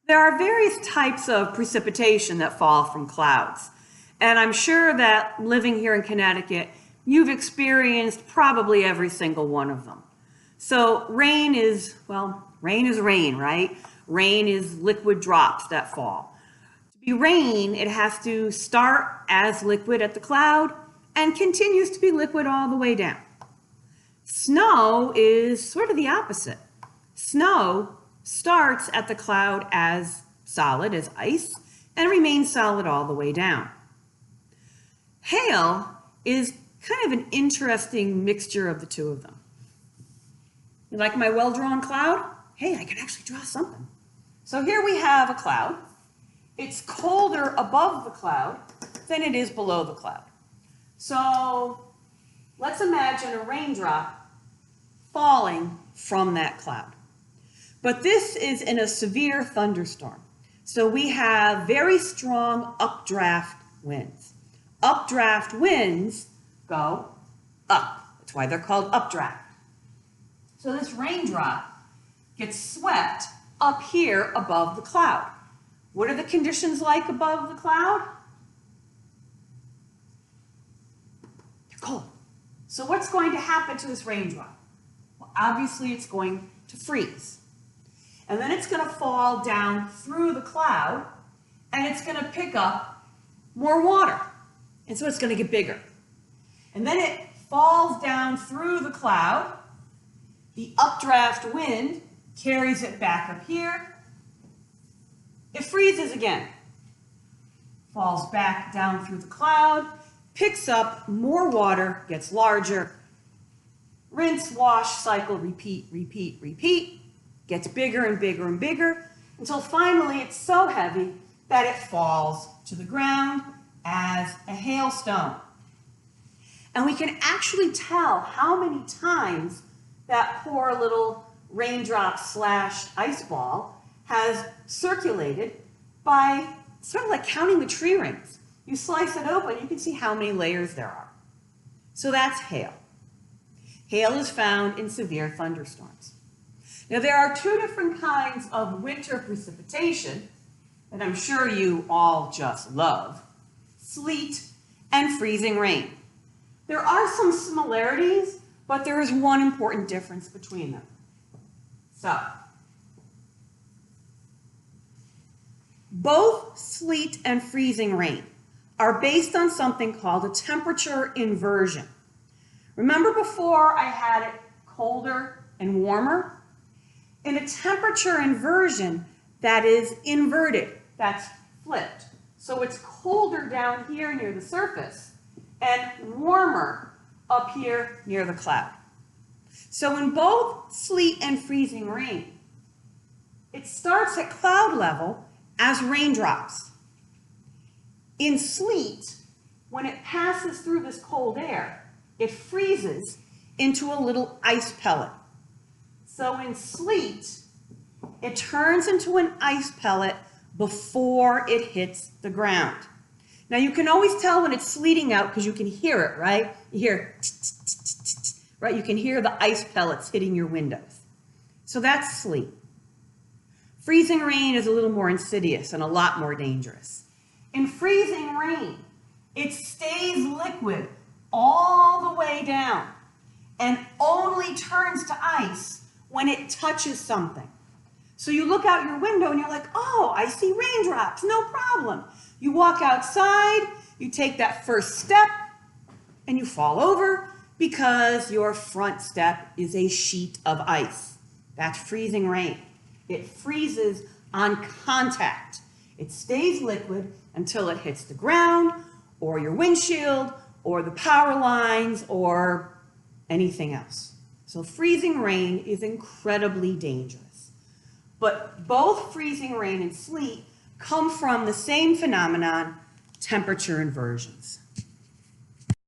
There are various types of precipitation that fall from clouds, and I'm sure that living here in Connecticut, you've experienced probably every single one of them. So rain is rain, right? Rain is liquid drops that fall. To be rain, it has to start as liquid at the cloud and continues to be liquid all the way down. Snow is sort of the opposite. Snow starts at the cloud as solid, as ice, and remains solid all the way down. Hail is kind of an interesting mixture of the two of them. You like my well-drawn cloud? Hey, I can actually draw something. So here we have a cloud. It's colder above the cloud than it is below the cloud. So let's imagine a raindrop falling from that cloud. But this is in a severe thunderstorm. So we have very strong updraft winds. Updraft winds go up. That's why they're called updraft. So this raindrop gets swept up here above the cloud. What are the conditions like above the cloud? They're cold. So what's going to happen to this raindrop? Well, obviously it's going to freeze. And then it's going to fall down through the cloud, and it's going to pick up more water. And so it's going to get bigger. And then it falls down through the cloud. The updraft wind carries it back up here. It freezes again. Falls back down through the cloud, picks up more water, gets larger. Rinse, wash, cycle, repeat, repeat, repeat. Gets bigger and bigger and bigger until finally it's so heavy that it falls to the ground as a hailstone. And we can actually tell how many times that poor little raindrop slash ice ball has circulated by sort of like counting the tree rings. You slice it open, you can see how many layers there are. So that's hail. Hail is found in severe thunderstorms. Now, there are two different kinds of winter precipitation that I'm sure you all just love: sleet and freezing rain. There are some similarities, but there is one important difference between them. So, both sleet and freezing rain are based on something called a temperature inversion. Remember before I had it colder and warmer? In a temperature inversion, that is inverted, that's flipped. So it's colder down here near the surface and warmer up here near the cloud. So in both sleet and freezing rain, it starts at cloud level as raindrops. In sleet, when it passes through this cold air, it freezes into a little ice pellet. So in sleet, it turns into an ice pellet before it hits the ground. Now you can always tell when it's sleeting out because you can hear it, right? You hear, right? You can hear the ice pellets hitting your windows. So that's sleet. Freezing rain is a little more insidious and a lot more dangerous. In freezing rain, it stays liquid all the way down and only turns to ice when it touches something. So you look out your window and you're like, oh, I see raindrops, no problem. You walk outside, you take that first step, and you fall over because your front step is a sheet of ice. That's freezing rain. It freezes on contact. It stays liquid until it hits the ground, or your windshield, or the power lines, or anything else. So freezing rain is incredibly dangerous. But both freezing rain and sleet come from the same phenomenon, temperature inversions.